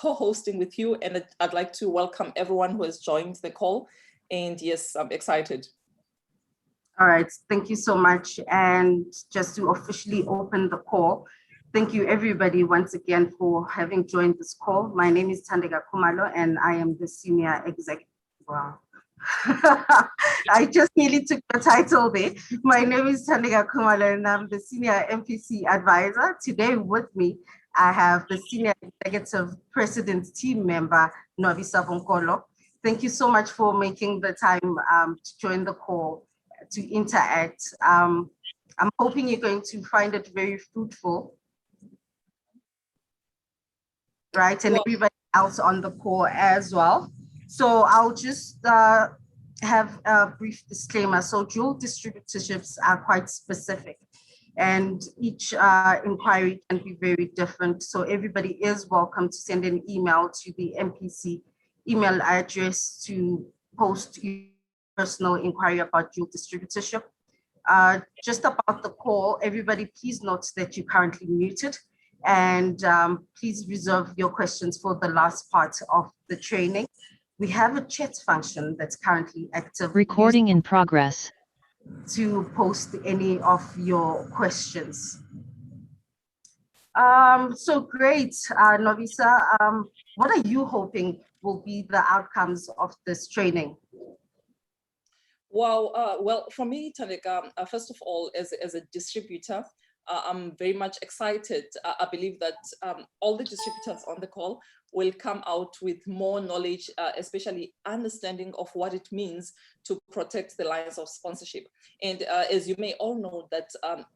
co-hosting with you, and I'd like to welcome everyone who has joined the call. And yes, I'm excited. All right, thank you so much. And just to officially open the call, thank you everybody once again for having joined this call. My name is Thandeka Khumalo and I am the Senior Executive. Wow. I just nearly took the title there. My name is Thandeka Khumalo and I'm the Senior MPC Advisor. Today with me, I have the Senior Executive President Team Member, Novisa Vonkolo. Thank you so much for making the time to join the call, to interact. I'm hoping you're going to find it very fruitful, right? And everybody else on the call as well. So I'll just have a brief disclaimer. So dual distributorships are quite specific and each inquiry can be very different. So everybody is welcome to send an email to the MPC email address to post your personal inquiry about dual distributorship. Just about the call, everybody please note that you're currently muted and please reserve your questions for the last part of the training. We have a chat function that's currently active. Recording in progress. To post any of your questions. So great, Novisa. What are you hoping will be the outcomes of this training? Well, for me, Thandeka, first of all, as a distributor, I'm very much excited. I believe that all the distributors on the call will come out with more knowledge, especially understanding of what it means to protect the lines of sponsorship. And as you may all know that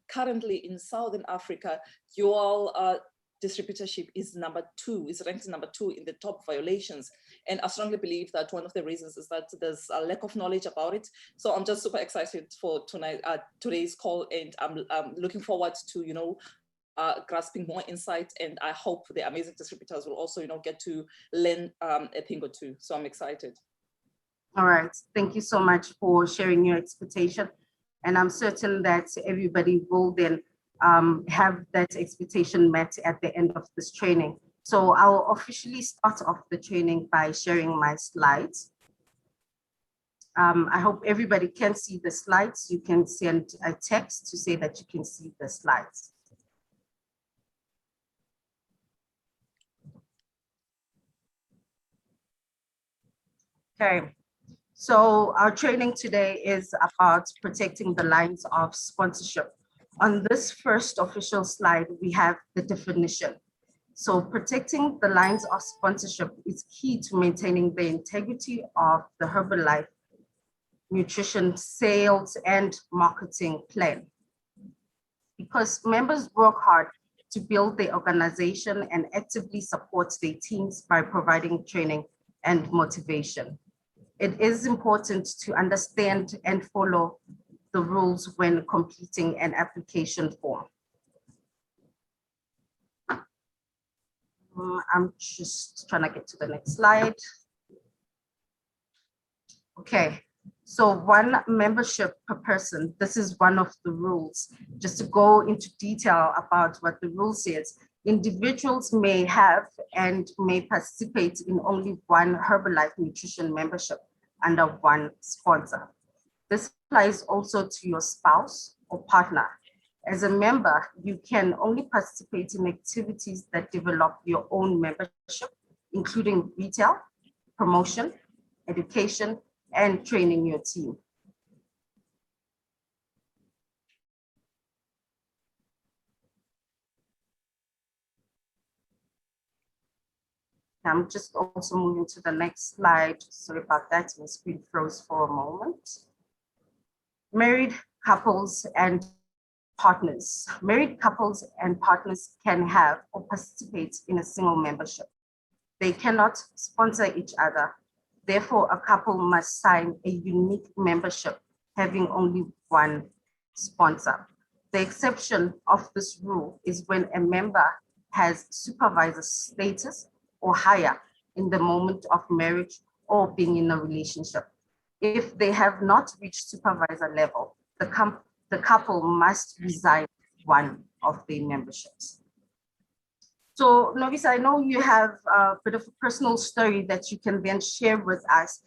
currently in Southern Africa, dual distributorship is ranked number 2 in the top violations. And I strongly believe that one of the reasons is that there's a lack of knowledge about it. So I'm just super excited for today's call, and I'm looking forward to, grasping more insight. And I hope the amazing distributors will also, get to learn a thing or two. So I'm excited. All right, thank you so much for sharing your expectation. And I'm certain that everybody will then have that expectation met at the end of this training. So I'll officially start off the training by sharing my slides. I hope everybody can see the slides. You can send a text to say that you can see the slides. Okay, so our training today is about protecting the lines of sponsorship. On this first official slide, we have the definition. So protecting the lines of sponsorship is key to maintaining the integrity of the Herbalife nutrition sales and marketing plan. Because members work hard to build their organization and actively support their teams by providing training and motivation. It is important to understand and follow the rules when completing an application form. I'm just trying to get to the next slide. Okay, so 1 membership per person. This is one of the rules. Just to go into detail about what the rule says, individuals may have and may participate in only 1 Herbalife nutrition membership under 1 sponsor. This applies also to your spouse or partner. As a member, you can only participate in activities that develop your own membership, including retail, promotion, education, and training your team. I'm just also moving to the next slide. Sorry about that, my screen froze for a moment. Married couples and partners. Married couples and partners can have or participate in a single membership. They cannot sponsor each other. Therefore, a couple must sign a unique membership having only 1 sponsor. The exception of this rule is when a member has supervisor status or higher in the moment of marriage or being in a relationship. If they have not reached supervisor level, the couple must resign 1 of their memberships. So Novisa, I know you have a bit of a personal story that you can then share with us,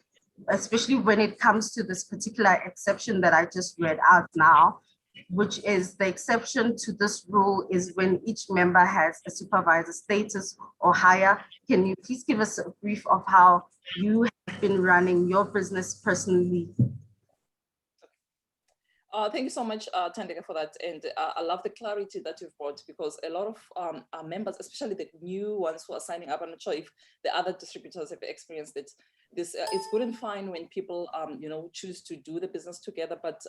especially when it comes to this particular exception that I just read out now, which is the exception to this rule is when each member has a supervisor status or higher. Can you please give us a brief of how you have been running your business personally? Thank you so much, Tandika, for that. And I love the clarity that you've brought, because a lot of our members, especially the new ones who are signing up, I'm not sure if the other distributors have experienced it. This it's good and fine when people, choose to do the business together. But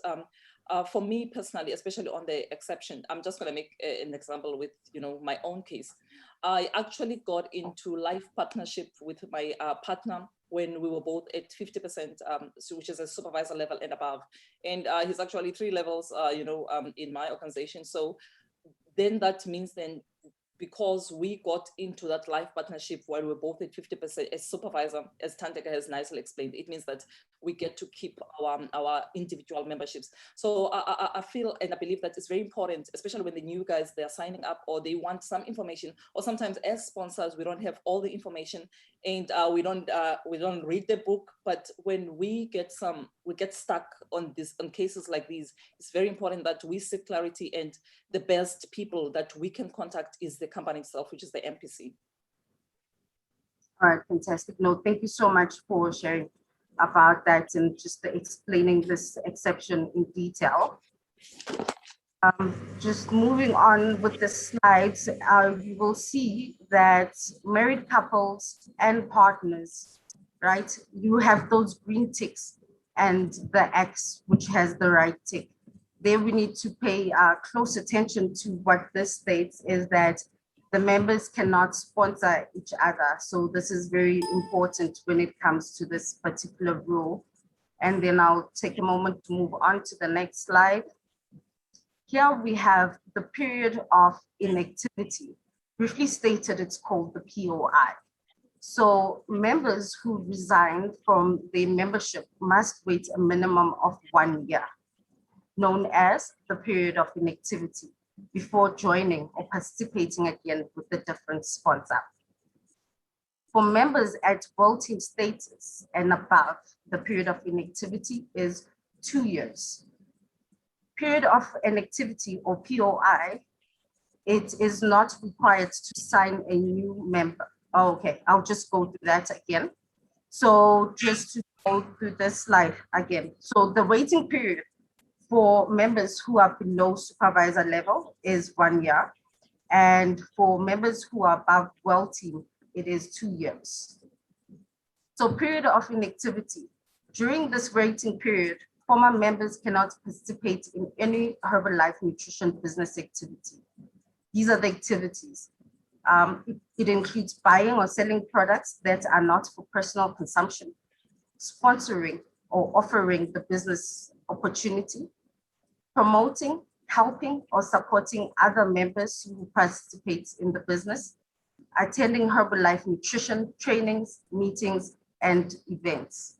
for me personally, especially on the exception, I'm just going to make an example with, my own case. I actually got into life partnership with my partner when we were both at 50%, which is a supervisor level and above. And he's actually 3 levels, in my organization. So then that means then, because we got into that life partnership while we're both at 50% as supervisor, as Tandika has nicely explained, it means that we get to keep our individual memberships. So I feel and I believe that it's very important, especially when the new guys, they're signing up or they want some information, or sometimes as sponsors, we don't have all the information, and we don't read the book. But when we get stuck on cases like these, it's very important that we seek clarity, and the best people that we can contact is the company itself, which is the MPC. All right, fantastic. No, thank you so much for sharing about that and just explaining this exception in detail. Just moving on with the slides, you will see that married couples and partners, right? You have those green ticks and the X, which has the right tick. There we need to pay close attention to what this states is that the members cannot sponsor each other. So this is very important when it comes to this particular rule. And then I'll take a moment to move on to the next slide. Here we have the period of inactivity. Briefly stated, it's called the POI. So members who resign from the membership must wait a minimum of 1 year, known as the period of inactivity, before joining or participating again with a different sponsor. For members at World Team status and above, the period of inactivity is 2 years. Period of inactivity, or POI, it is not required to sign a new member. Okay, I'll just go through that again. So just to go through this slide again. So the waiting period for members who are below supervisor level is 1 year. And for members who are above World Team, it is 2 years. So period of inactivity. During this waiting period, former members cannot participate in any Herbalife nutrition business activity. These are the activities. It includes buying or selling products that are not for personal consumption, sponsoring or offering the business opportunity, promoting, helping, or supporting other members who participate in the business, attending Herbalife nutrition trainings, meetings, and events.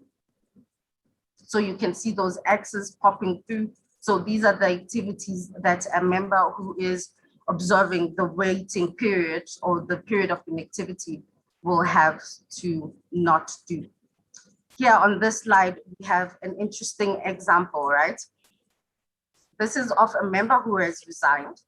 So you can see those X's popping through. So these are the activities that a member who is observing the waiting period or the period of inactivity will have to not do. Here on this slide, we have an interesting example, right? This is of a member who has resigned.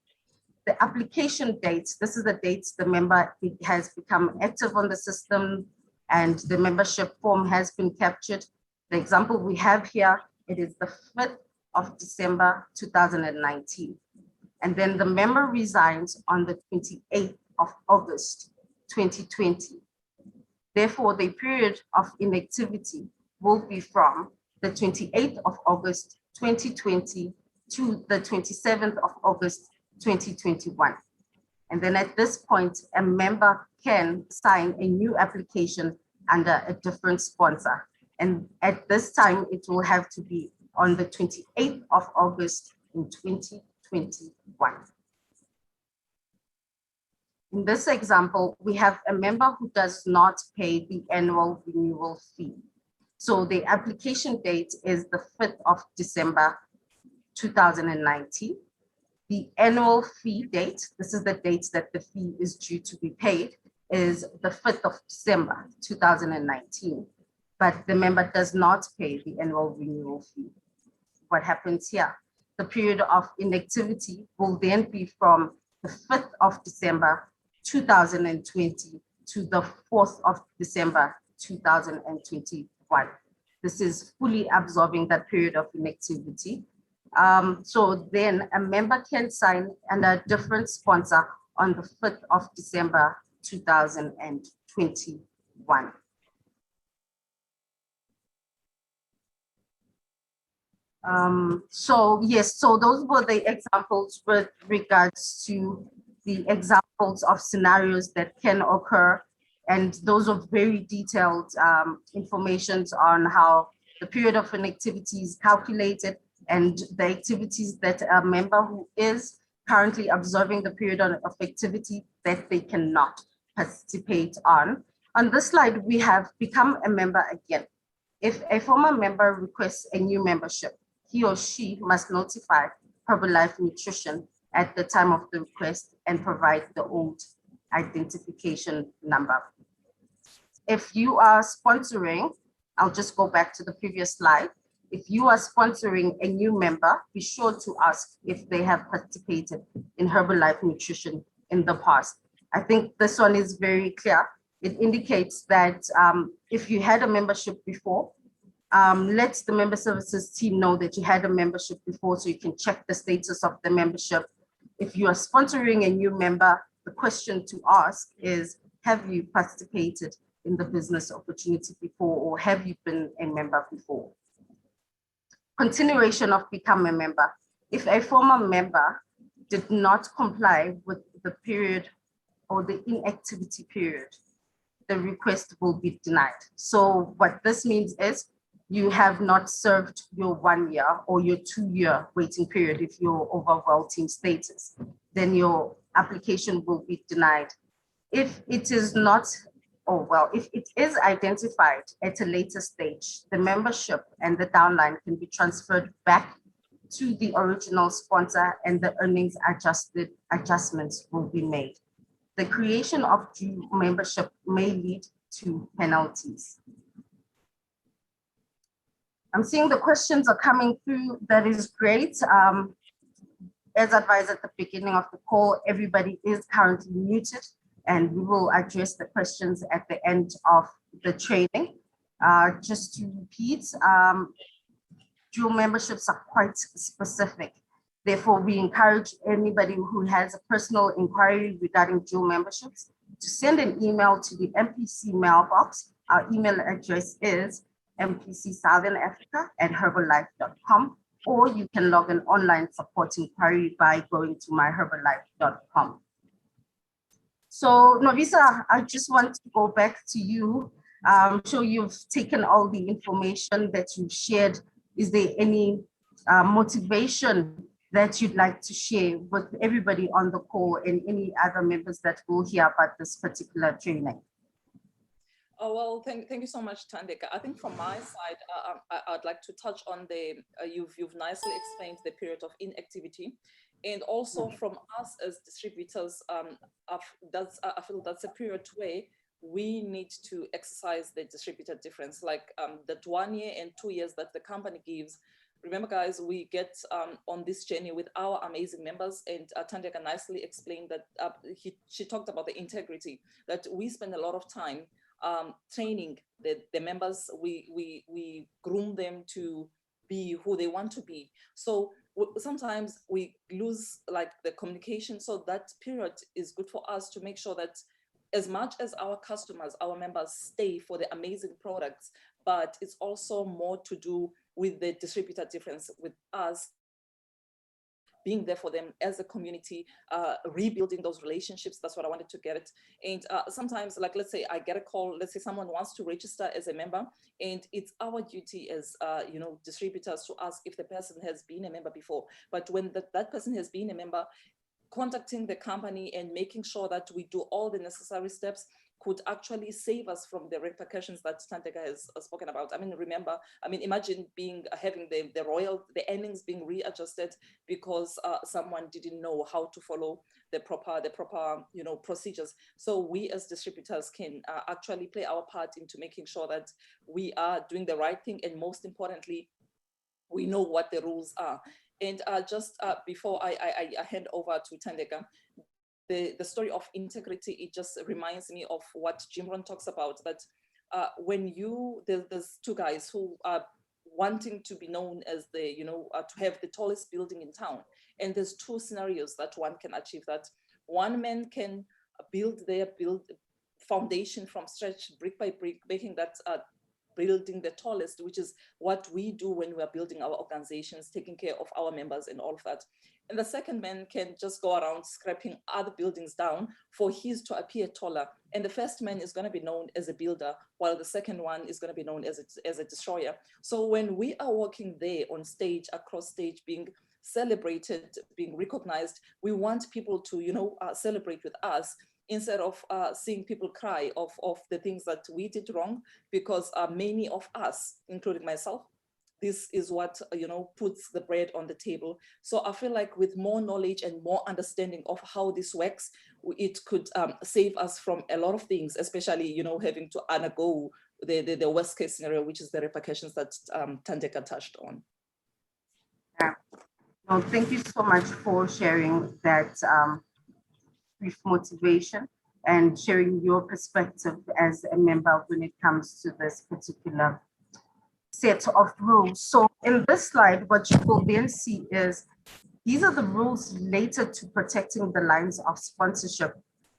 The application date, this is the date the member has become active on the system and the membership form has been captured. The example we have here, it is the 5th of December, 2019. And then the member resigns on the 28th of August, 2020. Therefore, the period of inactivity will be from the 28th of August, 2020 to the 27th of August, 2021. And then at this point, a member can sign a new application under a different sponsor. And at this time, it will have to be on the 28th of August in 2021. In this example, we have a member who does not pay the annual renewal fee. So the application date is the 5th of December, 2019. The annual fee date, this is the date that the fee is due to be paid, is the 5th of December, 2019. But the member does not pay the annual renewal fee. What happens here? The period of inactivity will then be from the 5th of December, 2020 to the 4th of December, 2021. This is fully absorbing that period of inactivity. So then a member can sign under a different sponsor on the 5th of December, 2021. So yes, so those were the examples with regards to the examples of scenarios that can occur. And those are very detailed informations on how the period of inactivity is calculated and the activities that a member who is currently observing the period of activity that they cannot participate on. On this slide, we have become a member again. If a former member requests a new membership, he or she must notify Herbalife Nutrition at the time of the request and provide the old identification number. If you are sponsoring, I'll just go back to the previous slide. If you are sponsoring a new member, be sure to ask if they have participated in Herbalife Nutrition in the past. I think this one is very clear. It indicates that if you had a membership before, let the member services team know that you had a membership before so you can check the status of the membership. If you are sponsoring a new member, the question to ask is, have you participated in the business opportunity before, or have you been a member before? Continuation of become a member. If a former member did not comply with the period or the inactivity period, the request will be denied. So what this means is you have not served your 1 year or your 2-year waiting period if you're overall team status, then your application will be denied. If it is not, if it is identified at a later stage, the membership and the downline can be transferred back to the original sponsor and the earnings adjustments will be made. The creation of due membership may lead to penalties. I'm seeing the questions are coming through. That is great. As advised at the beginning of the call, everybody is currently muted and we will address the questions at the end of the training. Just to repeat, dual memberships are quite specific. Therefore, we encourage anybody who has a personal inquiry regarding dual memberships to send an email to the MPC mailbox. Our email address is mpcsouthernafrica@herbalife.com, or you can log an online support inquiry by going to myherbalife.com. So Novisa, I just want to go back to you. I'm sure you've taken all the information that you've shared. Is there any motivation that you'd like to share with everybody on the call and any other members that will hear about this particular training? Oh, well, thank you so much, Thandeka. I think from my side, I'd like to touch on the, you've nicely explained the period of inactivity. And also from us as distributors, I feel that's a period where we need to exercise the distributor difference, like that 1 year and 2 years that the company gives. Remember, guys, we get on this journey with our amazing members, and Thandeka nicely explained that she talked about the integrity, that we spend a lot of time training the members. We groom them to be who they want to be. So sometimes we lose like the communication. So that period is good for us to make sure that as much as our customers, our members stay for the amazing products, but it's also more to do with the distributor difference, with us being there for them as a community, rebuilding those relationships. That's what I wanted to get it. And sometimes, like, let's say I get a call, let's say someone wants to register as a member, and it's our duty as distributors to ask if the person has been a member before. But when that person has been a member, contacting the company and making sure that we do all the necessary steps, could actually save us from the repercussions that Tanteka has spoken about. I mean, remember, I mean, imagine having the earnings being readjusted because someone didn't know how to follow the proper procedures. So we as distributors can actually play our part into making sure that we are doing the right thing, and most importantly, we know what the rules are. And just before I hand over to Tandeka, the story of integrity, it just reminds me of what Jim Rohn talks about, that when there's two guys who are wanting to be known as to have the tallest building in town. And there's two scenarios that one can achieve that. One man can build foundation from scratch, brick by brick, making that building the tallest, which is what we do when we are building our organizations, taking care of our members and all of that. And the second man can just go around scraping other buildings down for his to appear taller. And the first man is going to be known as a builder, while the second one is going to be known as a destroyer. So when we are working there on stage, across stage, being celebrated, being recognized, we want people to, celebrate with us, instead of seeing people cry of the things that we did wrong, because many of us, including myself, this is what, puts the bread on the table. So I feel like with more knowledge and more understanding of how this works, it could save us from a lot of things, especially, having to undergo the worst case scenario, which is the repercussions that Tandeka touched on. Yeah. Well, thank you so much for sharing that brief motivation and sharing your perspective as a member when it comes to this particular set of rules. So in this slide, what you will then see is these are the rules related to protecting the lines of sponsorship.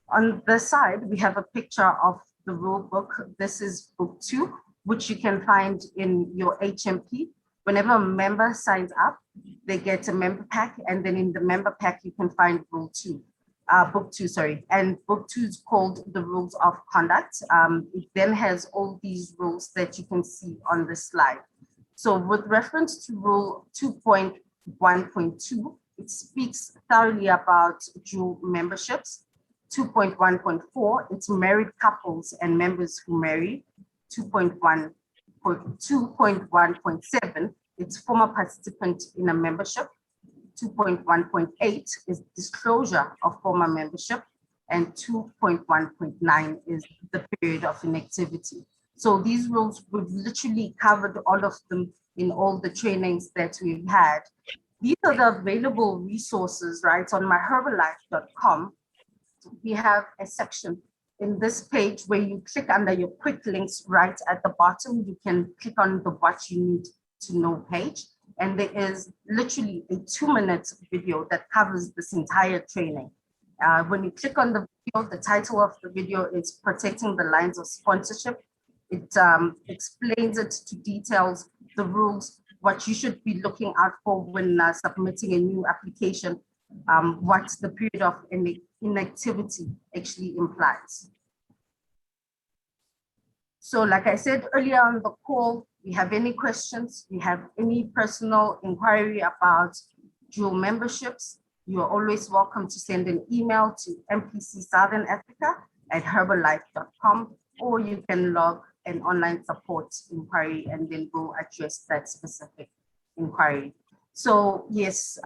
On the side, we have a picture of the rule book. This is book 2, which you can find in your HMP. Whenever a member signs up, they get a member pack, and then in the member pack, you can find book 2, and book 2 is called the Rules of Conduct. It then has all these rules that you can see on the slide. So with reference to rule 2.1.2, it speaks thoroughly about dual memberships. 2.1.4, it's married couples and members who marry. 2.1.7, it's former participant in a membership. 2.1.8 is disclosure of former membership, and 2.1.9 is the period of inactivity. So these rules, we've literally covered all of them in all the trainings that we've had. These are the available resources, right? On myherbalife.com, we have a section in this page where you click under your quick links right at the bottom. You can click on the what you need to know page. And there is literally a 2-minute video that covers this entire training. When you click on the video, the title of the video is Protecting the Lines of Sponsorship. It explains it to details, the rules, what you should be looking out for when submitting a new application, what the period of inactivity actually implies. So like I said earlier on the call, if you have any questions, you have any personal inquiry about dual memberships, you are always welcome to send an email to mpcsouthernafrica@herbalife.com, or you can log an online support inquiry and then we'll address that specific inquiry. So yes,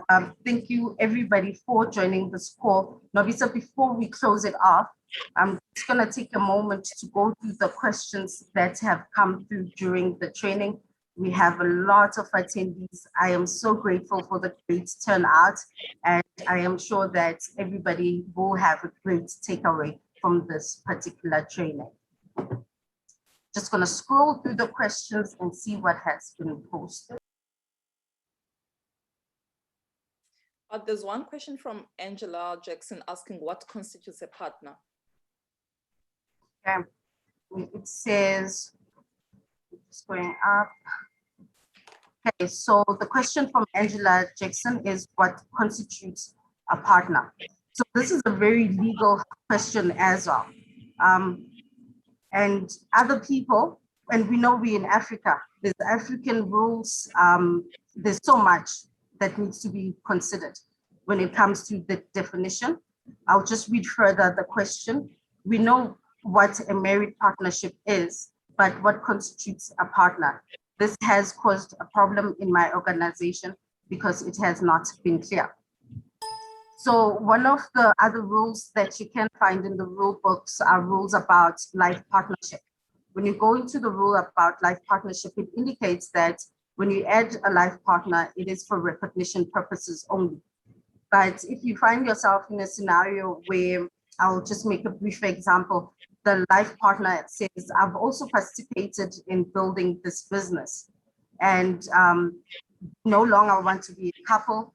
thank you everybody for joining this call. Novisa, before we close it off, I'm just going to take a moment to go through the questions that have come through during the training. We have a lot of attendees. I am so grateful for the great turnout, and I am sure that everybody will have a great takeaway from this particular training. Just going to scroll through the questions and see what has been posted. There's one question from Angela Jackson asking what constitutes a partner. Okay. It says, just going up. Okay, so the question from Angela Jackson is what constitutes a partner? So this is a very legal question as well. And other people, and we know we're in Africa, there's African rules, there's so much that needs to be considered when it comes to the definition. I'll just read further the question. We know what a married partnership is, but what constitutes a partner. This has caused a problem in my organization because it has not been clear. So one of the other rules that you can find in the rule books are rules about life partnership. When you go into the rule about life partnership, it indicates that when you add a life partner, it is for recognition purposes only. But if you find yourself in a scenario where, I'll just make a brief example, the life partner says, I've also participated in building this business and no longer want to be a couple,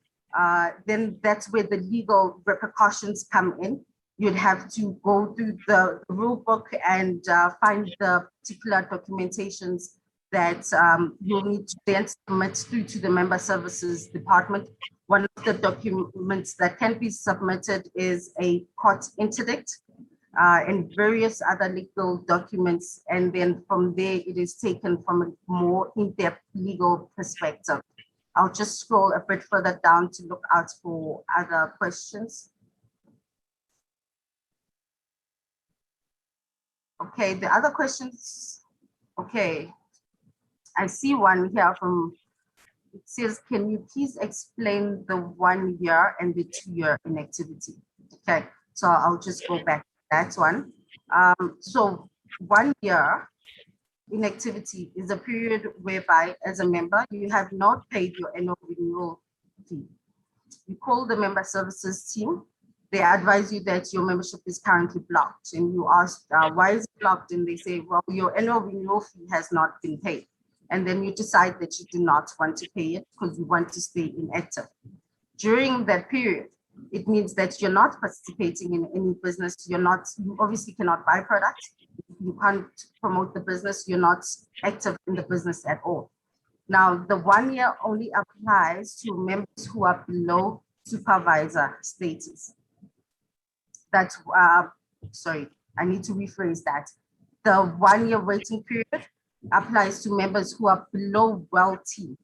then that's where the legal repercussions come in. You'd have to go through the rule book and find the particular documentations that you'll need to then submit through to the Member Services Department. One of the documents that can be submitted is a court interdict and various other legal documents. And then from there, it is taken from a more in-depth legal perspective. I'll just scroll a bit further down to look out for other questions. Okay, the other questions. Okay, I see one here from, it says, can you please explain the 1 year and the 2 year inactivity? Okay, so I'll just go back to that one. So 1 year inactivity is a period whereby, as a member, you have not paid your annual renewal fee. You call the member services team. They advise you that your membership is currently blocked, and you ask, why is it blocked? And they say, well, your annual renewal fee has not been paid. And then you decide that you do not want to pay it because you want to stay inactive. During that period, it means that you're not participating in any business. You obviously cannot buy products. You can't promote the business. You're not active in the business at all. Now, the 1 year only applies to members who are below supervisor status. That's, sorry, I need to rephrase that. The 1 year waiting period applies to members who are below well-team.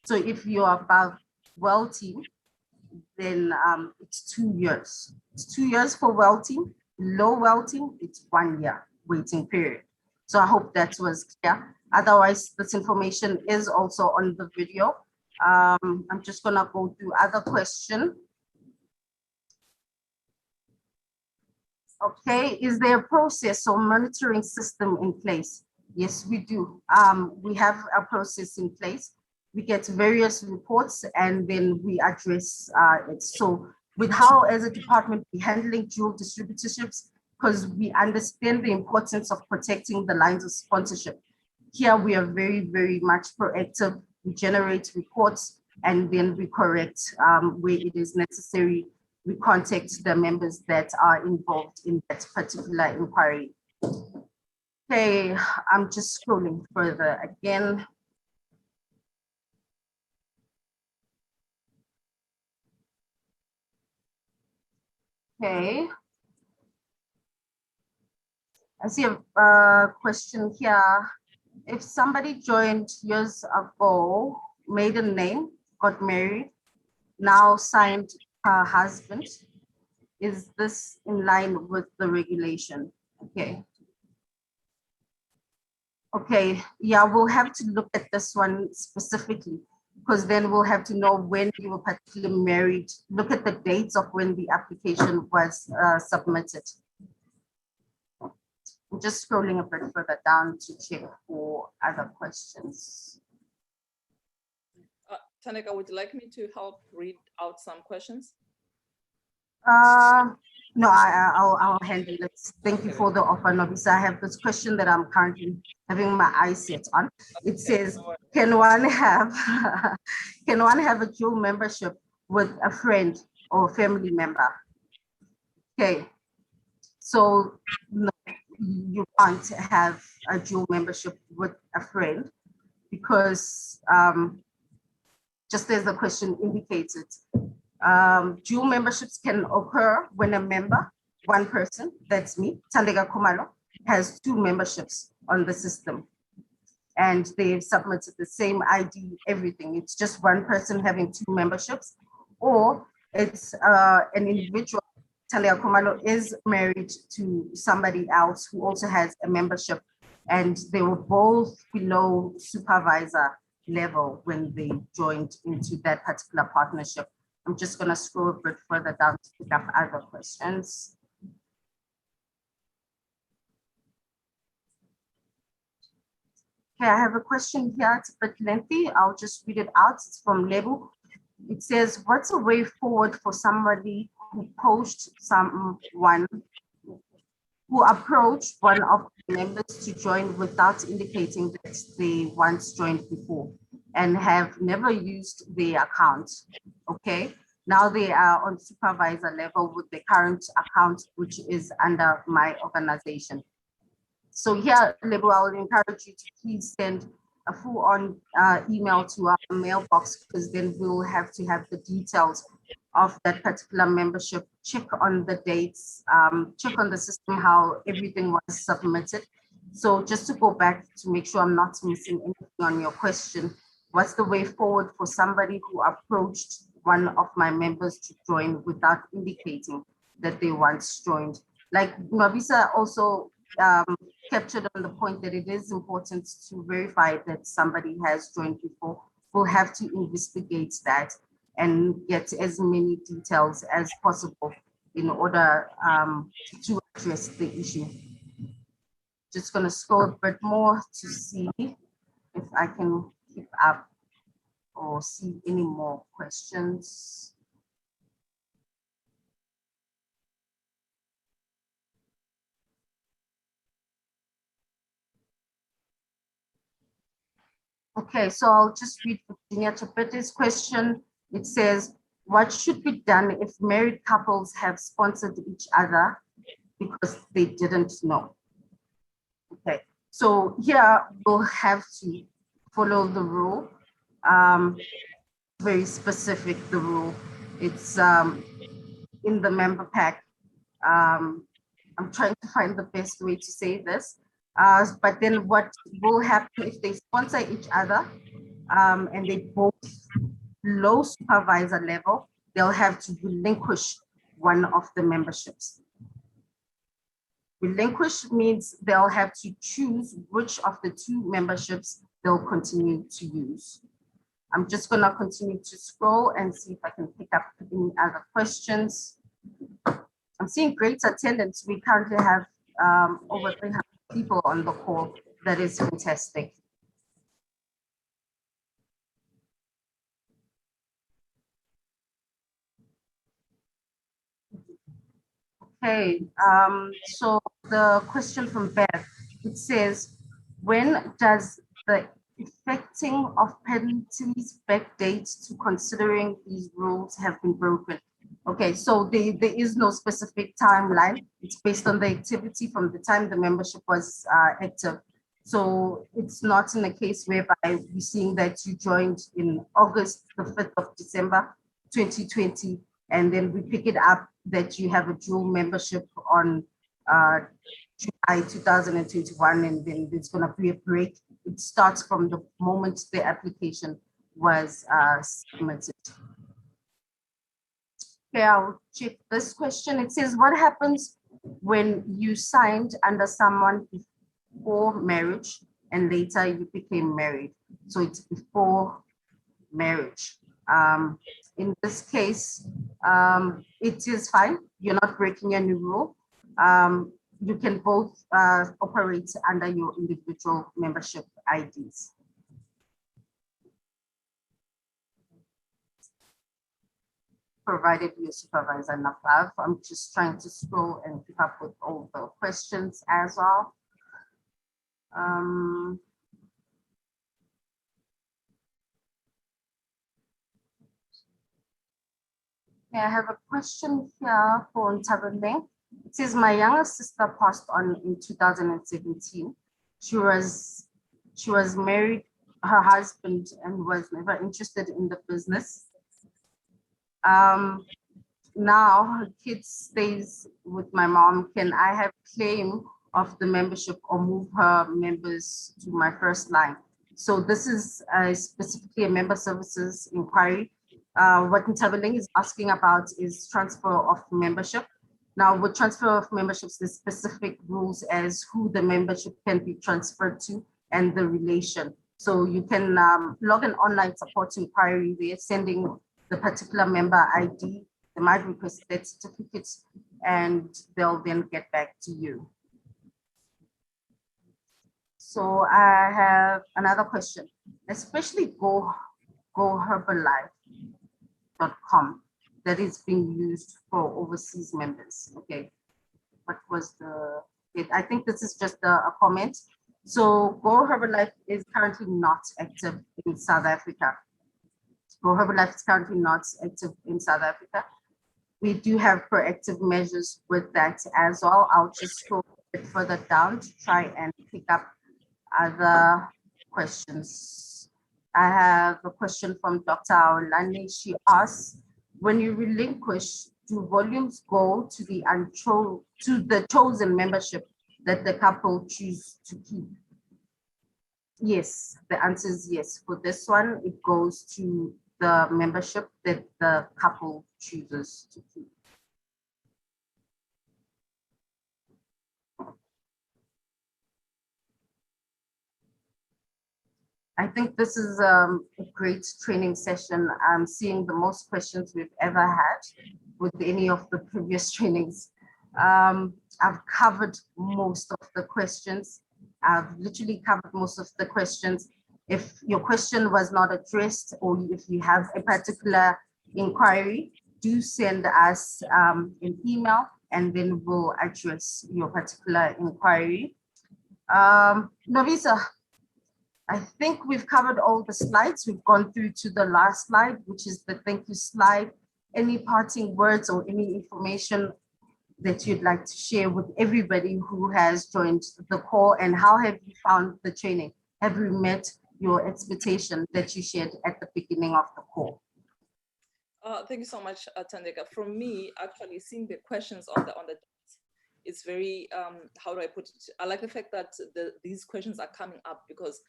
So if you're above well-team, then it's 2 years. It's 2 years for well-team. Low well-team, it's 1 year waiting period. So I hope that was clear. Otherwise, this information is also on the video. I'm just gonna go through other question. Okay, is there a process or monitoring system in place? Yes, we do. We have a process in place. We get various reports and then we address it. So with how, as a department, we're handling dual distributorships, because we understand the importance of protecting the lines of sponsorship. Here we are very, very much proactive. We generate reports and then we correct where it is necessary. We contact the members that are involved in that particular inquiry. Okay, I'm just scrolling further again. Okay. I see a question here. If somebody joined years ago, maiden name, got married, now signed her husband, is this in line with the regulation? Okay. Okay, yeah, we'll have to look at this one specifically, because then we'll have to know when you were particularly married, look at the dates of when the application was submitted. I'm just scrolling a bit further down to check for other questions. Tanika, would you like me to help read out some questions? No, I'll handle it. Thank you for the offer, Nobisa. I have this question that I'm currently having my eyes set on. It says, can one have a dual membership with a friend or family member? Okay, so no, you can't have a dual membership with a friend because just as the question indicated, dual memberships can occur when a member, one person, that's me, Tandega Kumalo, has two memberships on the system. And they've submitted the same ID, everything. It's just one person having two memberships, or it's an individual Talia Kumalo is married to somebody else who also has a membership, and they were both below supervisor level when they joined into that particular partnership. I'm just going to scroll a bit further down to pick up other questions. Okay, I have a question here. It's a bit lengthy. I'll just read it out. It's from Lebu. It says, what's a way forward for somebody who approached one of the members to join without indicating that they once joined before and have never used their account? Okay, now they are on supervisor level with the current account, which is under my organization. So here, Lebo, I would encourage you to please send a full-on email to our mailbox, because then we'll have to have the details of that particular membership, check on the dates, check on the system, how everything was submitted. So just to go back to make sure I'm not missing anything on your question, what's the way forward for somebody who approached one of my members to join without indicating that they once joined? Like Mavisa also captured on the point that it is important to verify that somebody has joined before. We'll have to investigate that and get as many details as possible in order to address the issue. Just going to scroll a bit more to see if I can keep up or see any more questions. Okay, so I'll just read Virginia Chapete's question. It says, what should be done if married couples have sponsored each other because they didn't know? Okay, so here we'll have to follow the rule, very specific, the rule. It's in the member pack. I'm trying to find the best way to say this. But then what will happen if they sponsor each other and they both low supervisor level, they'll have to relinquish one of the memberships. Relinquish means they'll have to choose which of the two memberships they'll continue to use. I'm just going to continue to scroll and see if I can pick up any other questions. I'm seeing great attendance. We currently have over 300 people on the call. That is fantastic. Okay, so the question from Beth, it says, when does the effecting of penalties backdate to considering these rules have been broken? Okay, so there is no specific timeline. It's based on the activity from the time the membership was active. So it's not in a case whereby we're seeing that you joined in August, the 5th of December, 2020, and then we pick it up that you have a dual membership on July 2021, and then there's going to be a break. It starts from the moment the application was submitted. Okay, I'll check this question. It says, what happens when you signed under someone before marriage and later you became married? So it's before marriage. In this case, it is fine. You're not breaking any rule. You can both operate under your individual membership IDs. Provided your supervisor and above. I'm just trying to scroll and keep up with all the questions as well. Okay, I have a question here for Ntabeleng. It says, my younger sister passed on in 2017. She was married, her husband, and was never interested in the business. Now her kid stays with my mom. Can I have claim of the membership or move her members to my first line? So this is specifically a member services inquiry. What Ntabeleng is asking about is transfer of membership. Now, with transfer of memberships, there's specific rules as who the membership can be transferred to and the relation. So you can log an online support inquiry where sending the particular member ID, they might request that certificate, and they'll then get back to you. So I have another question, especially GoHerbalife.com that is being used for overseas members. Okay, what was I think this is just a comment. So GoHerbalife is currently not active in South Africa. GoHerbalife is currently not active in South Africa. We do have proactive measures with that as well. I'll just scroll a bit further down to try and pick up other questions. I have a question from Dr. Aulani. She asks, when you relinquish, do volumes go to the chosen membership that the couple choose to keep? Yes, the answer is yes. For this one, it goes to the membership that the couple chooses to keep. I think this is a great training session. I'm seeing the most questions we've ever had with any of the previous trainings. I've covered most of the questions. I've literally covered most of the questions. If your question was not addressed, or if you have a particular inquiry, do send us an email, and then we'll address your particular inquiry. Novisa, I think we've covered all the slides. We've gone through to the last slide, which is the thank you slide. Any parting words or any information that you'd like to share with everybody who has joined the call, and how have you found the training? Have you met your expectation that you shared at the beginning of the call? Thank you so much, Tandeka. From me, actually seeing the questions on the it's very, how do I put it? I like the fact that these questions are coming up because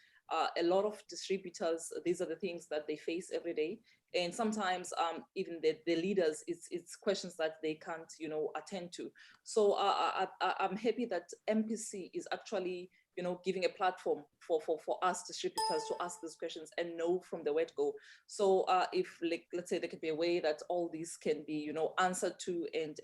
a lot of distributors, these are the things that they face every day. And sometimes even the leaders, it's questions that they can't, attend to. So I'm happy that MPC is actually, giving a platform for us distributors to ask these questions and know from the word go. So if, let's say, there could be a way that all these can be, answered to, and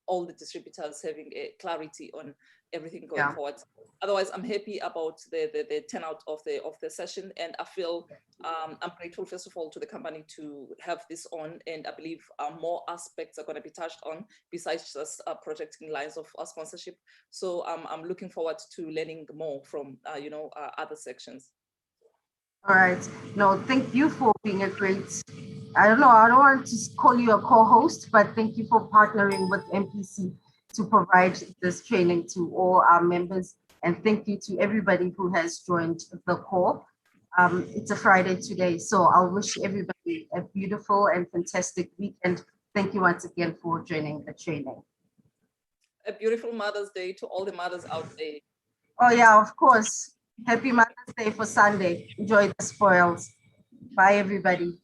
all the distributors having a clarity on everything going forward. Otherwise, I'm happy about the turnout of the session, and I feel I'm grateful, first of all, to the company to have this on, and I believe more aspects are going to be touched on besides just projecting lines of sponsorship. So I'm looking forward to learning more from other sections. All right. No, thank you for being a great, I don't want to call you a co-host, but thank you for partnering with MPC to provide this training to all our members. And thank you to everybody who has joined the call. It's a Friday today, so I'll wish everybody a beautiful and fantastic weekend. Thank you once again for joining the training. A beautiful Mother's Day to all the mothers out there. Oh yeah, of course. Happy Mother's Day for Sunday. Enjoy the spoils. Bye, everybody.